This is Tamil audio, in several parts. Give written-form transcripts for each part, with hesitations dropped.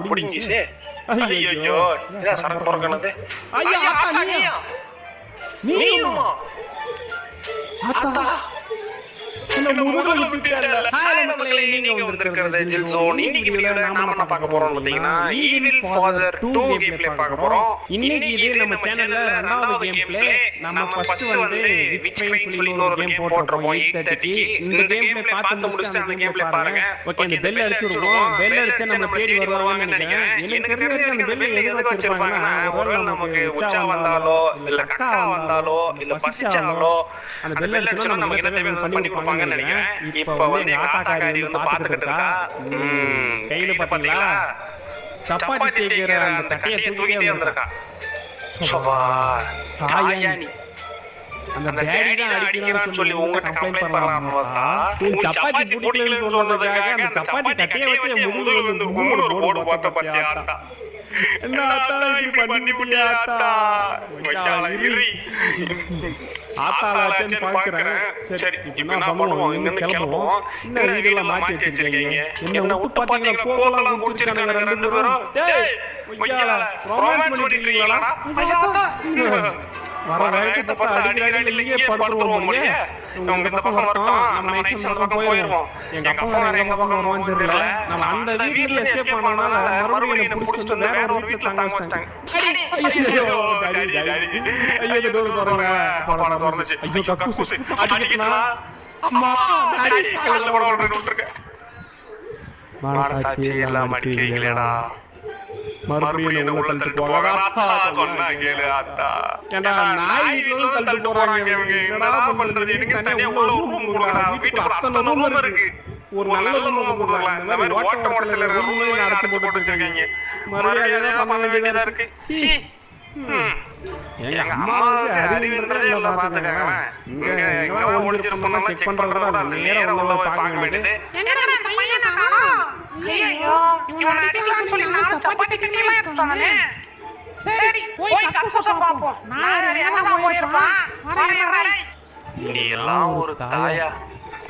புடிங்கிச்சு. ஐயோ இதான் சரக்கு பொறுக்கனது. ஐயா நீயுமா? ஆத்தா உச்சா வந்தாலோ இல்ல கக்கா வந்தாலோ இல்ல பசிச்சாலோ அந்த பெல் அடிச்சா நமக்கு என்ன பண்ணி கொடுப்பாங்க. இப்ப வந்து ஆட்டாக்காரி வந்து பாத்துக்கிட்டு இருக்கா. கையில பாத்தீங்களா சப்பாத்தி தேய்க்கிற அந்த தட்டையை தூக்கிட்டே வந்திருக்கா. தாயானி அந்த டேடி தான் அடிக்கிறான்னு சொல்லி உங்ககிட்ட கம்ப்ளைண்ட் பண்ணலாம்னு பார்த்தா சப்பாத்தி புடிக்கலன்னு சொல்றதுக்காக அந்த சப்பாத்தி தட்டையை வச்சு முதுகுல வந்து கும்முன்னு ஒரு போடு போட்ட பத்தியாட்டா. என்ன ஆத்தா இப்படி பண்ணிட்டியா ஆத்தா? ஆத்தாளாச்சேன்னு பார்க்கிறேன். சரி இப்போ என்ன பண்ணுவோம்? இங்க கிளம்புவோம். என்ன வீடெல்லாம் மாத்தி வச்சிருக்கீங்க? என்ன விட்டு பாத்தீங்களா கோலெல்லாம் குடிச்சிருக்காங்க ரெண்டு பேரும். டேய் ஒய்யால ரொமான்ஸ் பண்ணிட்டீங்களா? ஐயா வர வேகத்தை பார்த்து அடிக்கிறாங்க. இங்கே படுத்துருவோம் போலயே. உங்க இந்த பக்கம் வரட்டும், நம்ம நைஸ் பக்கம் போயிடுவோம். எங்க அப்பா எங்க பக்கம் வருவான்னு தெரியல. நம்ம அந்த வீட்ல எஸ்கேப் பண்ணனால மறுபடியும் என்ன புடிச்சிட்டு வேற ஒரு வீட்ல தங்க வச்சிட்டாங்க. ஐயோ டாடி ஐயோ இந்த டோர் திறங்க. பாடா திறந்துச்சு. ஐயோ கக்கூஸ் அடிக்கனா. அம்மா டாடி கால்ல போடுறேன்னு விட்டுருக்க. மானசாட்சி எல்லாம் அடிக்கிறீங்களேடா. மறுபடியும் உள்ள தள்ளிட்டு போவாங்க. ஆத்தா சொன்னா கேளு ஆத்தா. ஏண்டா நாய் வீட்ல தள்ளிட்டு போறாங்க இவங்க. என்னடா பண்றது? எனக்கு தனியா உள்ள ரூம் கொடுங்கடா. வீட்டுல அத்தனை ரூம் இருக்கு. ஒரு நல்ல ரூம் கொடுங்க. இந்த மாதிரி ஓட்ட ஓட்டத்துல ரூம்ல அடைச்சு போட்டு வச்சிருக்கீங்க. மறுபடியும் ஏதோ பண்ண வேண்டியதா இருக்கு. எங்க அம்மாவுக்கு அறிவுன்றதே இல்ல பாத்துக்கங்க. இங்க எங்க ஓடிச்சிருப்போம்னா செக் பண்றதுல நேரா உள்ள பார்க்க வேண்டியது. என்னடா அந்த பையனை காணோம்? ஐயோ இவன் அடிக்கலாம்னு சொல்லி நான் சப்பாத்தி கிட்டலாம் எடுத்து வந்தானே. சரி போய் கக்கூச பாப்போம். நான் என்னடா ஓடிறேன். வரேன். நீ எல்லாம் ஒரு தாயா?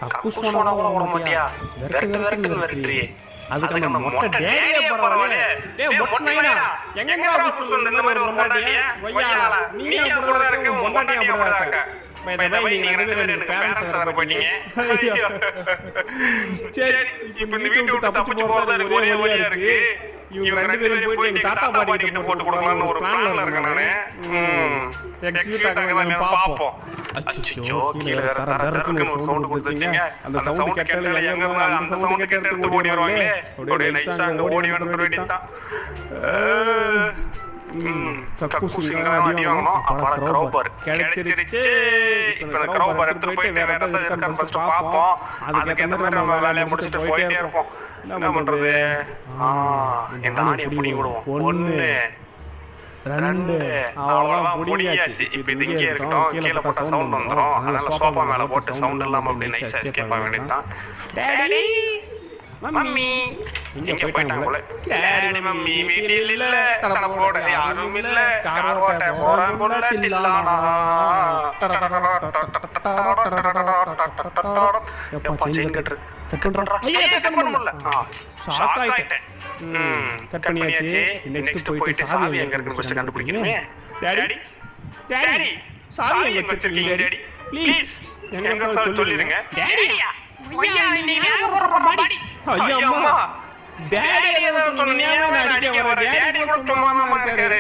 கக்கூஸ் போனா ஓட மாட்டியா? வெரட்டு வெரட்டுறியே. அதுக்கு அந்த மொட்டை டேடியே பரவாயில்லை. டேய் மொட்டை நைனா எங்கங்க ஆபீஸ் வந்த இந்த மாதிரி ஒரு மொட்டாட்டியா? வையால நீ அப்படிதான் இருக்க. மொட்டாட்டியா அப்படிதான் இருக்க. பை நீங்க ரெண்டு பேரும் எனக்கு பேரண்ட்ஸ் வர போறீங்க. சரி இப்போ இந்த வீட்டை விட்டு தப்பிச்சு போறது ஒரே வழியா இருக்கு. இவங்க ரெண்டு பேரும் போய் எங்க தாத்தா பாட்டி கிட்ட போட்டு கொடுக்கலாம்னு ஒரு பிளான்ல இருக்கேன் நானு. எக்ஸிக்யூட் ஆகலாம் பாப்போம். அச்சச்சோ கீழ வேற தரக்குன்னு ஒரு சவுண்ட் கொடுத்துச்சீங்க. அந்த சவுண்ட் கேட்டாலே எங்க அந்த சவுண்ட் கேட்டு எடுத்து ஓடி வருவாங்களே. அப்படியே நைஸா அங்க ஓடி வந்து வேண்டியதான். கக்கூசிங்க அடி வாங்கணும். அப்புறம் கிரௌபர் கிடைச்சிருச்சு. இப்போ அந்த கிரௌபர் எடுத்து போயிட்டு வேற ஏதாவது இருக்கான்னு ஃபர்ஸ்ட் பாப்போம். அதுக்கு ஏத்த மாதிரி நம்ம வேலையை முடிச்சுட்டு போயிட்டே இருப்போம். என்ன பண்றது? இந்த ஆணியை பிடிங்கி விடுவோம். 1 2 அவ்வளவுதான் முடியாச்சு. இப்போ இது இங்கே இருக்கட்டும். கீழே போட்டா சவுண்ட் வந்துடும். அதனால சோஃபா மேல போட்டு சவுண்ட் இல்லாம அப்படியே நைஸா எஸ்கேப் ஆக வேண்டியதுதான். டாடி மம்மி இங்க போயிட்டாங்க போல. டாடி மம்மி வீட்டில் இல்ல. தட போட யாரும் இல்ல. கார் ஓட்ட போறான் போல தில்லானா. எப்பா செயின் கட்டுறா. ஐயா கட் பண்ண முடியல. ஷாக் ஆயிட்டேன். கட் பண்ணியாச்சு. நெக்ஸ்ட் போயிட்டு சாவி எங்க இருக்குன்னு ஃபர்ஸ்ட் கண்டுபிடிக்கணுமே. டாடி டாடி சாவி எங்க வச்சிருக்கீங்க டாடி? ப்ளீஸ் எங்க சொல்லிடுங்க. டாடியா ஐயா நீ ஒரு பாடி. ஐயா அம்மா டாடி ஏதோ சொன்னீங்க. நான் அடிக்க வர டாடி கூட சும்மா இருக்காரு.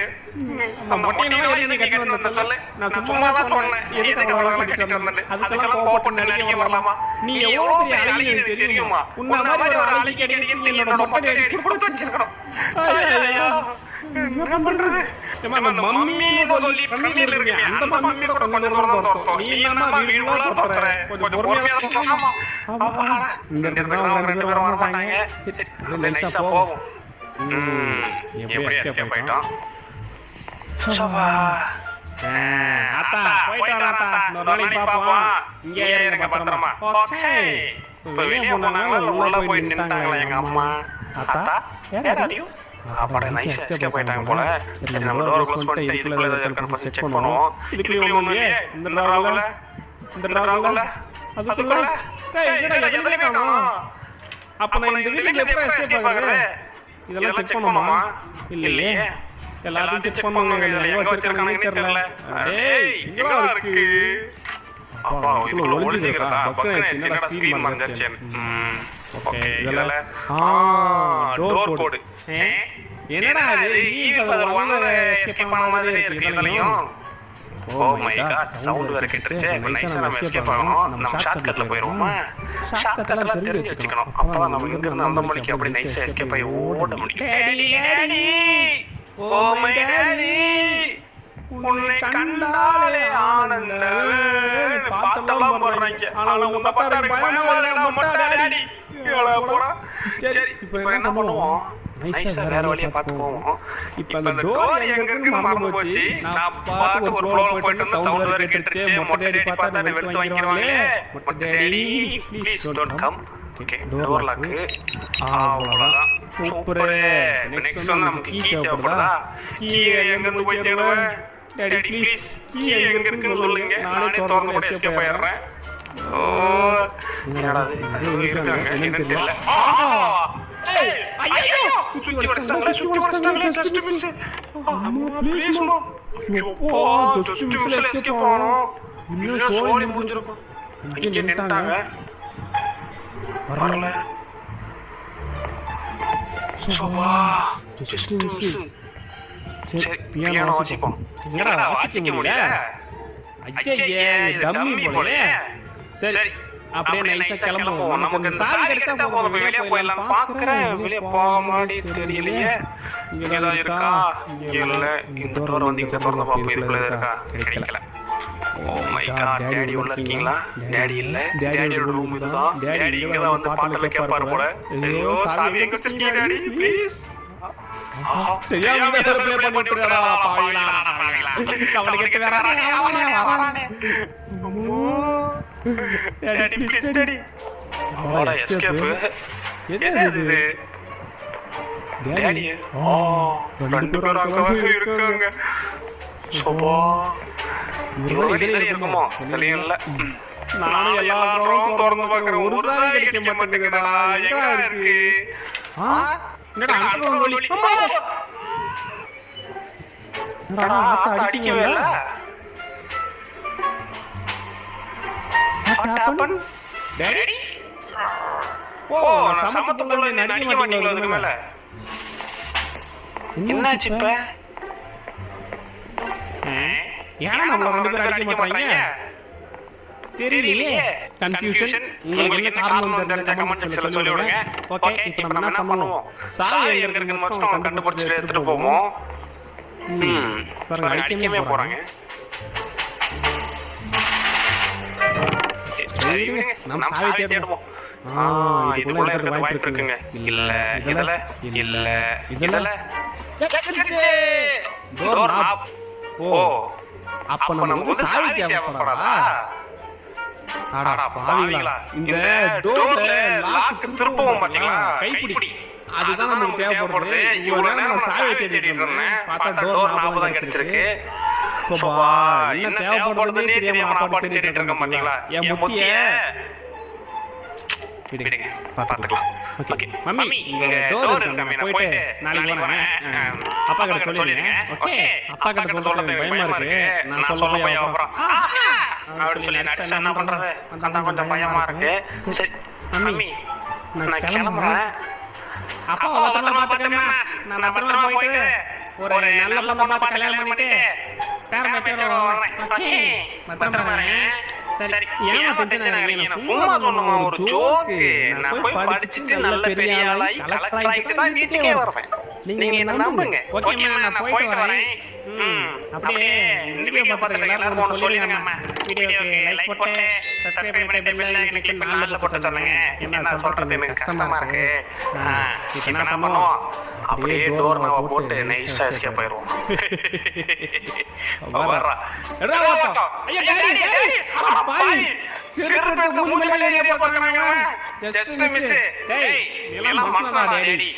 அந்த மொட்டையனே எதுக்கு கட்டி வந்த சொல்ல? நான் சும்மா தான் சொன்னேன். எதுக்கு அவளை கட்டி வந்தேன்? அதுக்கெல்லாம் கோபப்பட்டு நடிக்க வரலாமா? நீ எவ்வளவு பெரிய அழகி எனக்கு தெரியுமா? உன்ன மாதிரி ஒரு அழகி அடிக்க என்னோட மொட்டை அடி கொடுத்து வச்சிருக்கணும். ஐயோ என்ன பண்றது? நம்ம மம்மின்னு சொல்லி கண்ணீர்ல இருக்கேன். அந்த மம்மி கூட கொஞ்சம் தூரம் தோர்த்தோம். நீ என்னமா வீடுல தோர்த்தற? கொஞ்சம் பொறுமையா சொல்லாமா? இந்த இடத்துல ரெண்டு பேரும் வர மாட்டாங்க. சரி நைஸா போவோம். எப்படி எஸ்கேப் ஆயிட்டோம்? சோவா ஆத்தா போய்டா ஆத்தா. நாளைக்கு பாப்போம். இங்கே இருங்க பத்திரமா. ஓகே இப்போ வெளிய போனாங்க. உள்ள போய் நின்னுட்டாங்க எங்க அம்மா. ஆத்தா யார் அறியோ? அப்பட நைஸ் எஸ்கேப் ஆயிட்டாங்க போல. சரி நம்ம டோர் க்ளோஸ் பண்ணிட்டு இதுக்குள்ள ஏதாவது இருக்கான்னு ஃபர்ஸ்ட் செக் பண்ணுவோம். இதுக்குள்ள ஒண்ணுமே இந்த டிராவல்ல அதுக்குள்ள டேய் என்னடா எதுலயே காணோம். அப்ப நான் இந்த வீட்டுக்கு எப்படி எஸ்கேப் ஆகுறது? இதெல்லாம் செக் பண்ணுமா? இல்லையே. எல்லாத்தையும் செக் பண்ணுவாங்க. எங்க வச்சிருக்கானே தெரியல. டேய் இங்க இருக்கு. அப்பா இதுல ஒளிஞ்சிக்கிறதா? பக்கத்துல சின்னடா ஸ்கிரீன் மறந்துச்சு. ஓகே இதெல்லாம் டோர் கோட். என்னடா இது? ஈவில் ஒன்ல எஸ்கேப் பண்ண மாதிரி இருக்கு இதெல்லாம். ஓ மை காட் சவுண்ட் வர கேட்டுச்சு. நைஸா நம்ம எஸ்கேப் ஆகணும். நம்ம ஷார்ட்கட்ல போயிரோமா? ஷார்ட்கட்ல தெரிஞ்சு வச்சுக்கணும். அப்பதான் நம்ம இங்க இருந்து அந்த மணிக்கு அப்படி நைஸா எஸ்கேப் ஆகி ஓட முடியும். Daddy daddy oh my daddy உன்னை கண்டாலே ஆனந்தமே பாட்டெல்லாம் போடுறாங்க. ஆனா உங்க பார்த்தா பயமா இல்லடா மொட்டை டாடி. ஏடா போடா. சரி இப்போ என்ன பண்ணுவோம்? நைஸா வேற வழியா பார்த்து போவோம். இப்போ அந்த டோர் எங்க இருக்குன்னு மறந்து போச்சு. நான் பாட்டு ஒரு ஃப்ளோல போயிட்டு சவுண்ட் வர கேட்டுச்சு. மொட்டை டாடி பார்த்தா அதை வெளுத்து வாங்கிடுவாங்களே. மொட்டை daddy please don't come. Okay door lock. அவ்வளவுதான். சூப்பர். நெக்ஸ்ட் வந்து நமக்கு கீ தேவைப்படுதா? கீ எங்க இருந்து போய் தேடுவேன்? டாடி ப்ளீஸ் கீ எங்க இருக்குன்னு சொல்லுங்க. நானே திறந்து போட்டு எஸ்கேப் ஆயிடுறேன். ஓ என்னடா இது இருக்காங்க என்னன்னு தெரியல. ஏய் ஐயோ சுத்தி வச்சிட்டாங்க. Just miss. அம்மா ப்ளீஸ் மா. ஐயோ ஜஸ்ட் மிஸ்ல எஸ்கேப் ஆனோம். இன்னும் சோலி முடிஞ்சிருக்கும். இங்க நின்னுட்டாங்க. வரல. சோவா ஜஸ்ட் மிஸ். சரி பியானோ வாசிப்போம். என்னடா வாசிக்க முடியல? ஐயே டம்மி போலே. சரி அப்படியே நைஸா கிளம்புவோம். நமக்கு சாவி கிடைச்சா போதும். வெளியே போயிடலாம் பார்க்கறேன். வெளியே போக மாடி தெரியலையே. இங்க ஏதாவது இருக்கா? இல்ல. இந்த டோர் வந்து இங்க திறந்து பாப்போம். இதுக்குள்ள இருக்கா? கிடைக்கல. ஓ மை காட் டாடி உள்ள இருக்கீங்களா? டாடி இல்ல. டாடியோட ரூம் இதுதான். டாடி இங்க தான் வந்து பாட்டல கேட்பாரு போல. ஐயோ சாவி எங்க வச்சிருக்கீங்க டாடி ப்ளீஸ். தெரியாம இத ப்ளே பண்ணிட்டடா பாவிகளா. கவனிக்க வேற வரானே. அம்மா டாடி ப்ளீஸ் டாடி. ஓட எஸ்கேப். என்னது இது? டாடி ரெண்டு பேரும் அங்க இருக்காங்க. சோபா இவங்க வெளியில இருக்குமோ தெரியல. நானும் எல்லாரும் திறந்து பார்க்கறேன். ஒரு சாவி கிடைக்க மாட்டேங்குதுடா. எங்க இருக்கு? என்னடா அந்த வழி? அம்மா என்னடா ஆத்த அடிக்கவே இல்ல. What happened? டாடி ஓ சமத்துக்குள்ள நீ நடிக்க மாட்டீங்களா அதுக்கு மேல? என்னாச்சு இப்ப? ஏன் நம்மள ரெண்டு பேரும் அடிக்க மாட்டறாங்க? தெரியலையே. கன்ஃபியூஷன். உங்களுக்கு என்ன காரணம் தெரிஞ்சா கமெண்ட்ஸ்ல சொல்லுங்க. ஓகே இப்போ நம்ம என்ன பண்ணுவோம்? சாவி எங்க இருக்குன்னு மட்டும் கண்டுபிடிச்சு எடுத்துட்டு போவோம். பாருங்க அடிக்கவே போறாங்க. சரி நம்ம சாவி தேடுவோம். இதுக்குள்ள இருக்கிறது வாய்ப்பு இருக்குங்க. இல்ல இதுல டோர் நாப். ஓ அப்ப நமக்கு சாவி தேவைப்படாதா? அட பாவிகளா. இந்த டோர்ல லாக் திருப்பவும் மாட்டீங்களா? கைப்பிடி. அதுதான் நமக்கு தேவைப்படுது. இவ்வளவு நேரம் நான் சாவி தேடிட்டு இருந்தேன். பார்த்தா டோர் நாப் தான் கிடைச்சிருக்கு. சோபா என்ன தேவைப்படுதுன்னே தெரியாம நான் பாட்டு தேடிட்டு இருக்கேன் பாத்தீங்களா? என் முத்திய விடுங்க பாத்துக்கலாம். ஓகே மம்மி இங்க டோர் இருக்கு. நான் போயிட்டு நாளைக்கு வரேன். அப்பா கிட்ட சொல்லிடுங்க. ஓகே அப்பா கிட்ட சொல்றது பயமா இருக்கு. நான் சொல்ல போய் அப்புறம் அப்படி சொல்லி நடிச்சா என்ன பண்றது? அதான் கொஞ்சம் பயமா இருக்கு. சரி மம்மி நான் கிளம்புறேன். அப்பா பத்திரமா பாத்துக்கமா. நான் பத்திரமா போயிட்டு ஒரு நல்ல பொண்ணை பார்த்து கல்யாணம் பண்ணிட்டு பேரன் பேத்தியோட வரேன். ஓகே பத்திரமா வரேன். சரி ஏமா டென்ஷன் ஆகிறீங்க? சும்மா சொன்னமா ஒரு ஜோக். நான் போய் படிச்சிட்டு நல்ல பெரிய ஆளாய் கலெக்டர் ஆயிட்டு தான் வீட்டுக்கே வரேன். நீங்க என்ன நம்புங்க. ஓகே நான் போயிட்டு வரேன். அப்படியே இந்த வீடியோ பார்த்துட்டு எல்லாரும் ஒன்னு சொல்லுங்க அம்மா. வீடியோக்கு லைக் போட்டு சப்ஸ்கிரைப் பண்ணிட்டு பெல் ஐகானை கிளிக் பண்ணி ஆல்ல போட்டு சொல்லுங்க. என்ன சொல்றது எனக்கு கஷ்டமா இருக்கு. இப்போ என்ன பண்ணுவோம்? அப்படியே டோர் நாவ போட்டு நைஸா எஸ்கேப் ஆயிரோம். வரா ராவட்டா. ஐயா டாடி பாய் சிறுபட்டு மூணு மேல ஏறிய பார்க்கறாங்க. Just miss. டேய் எல்லாம் மனசா டாடி.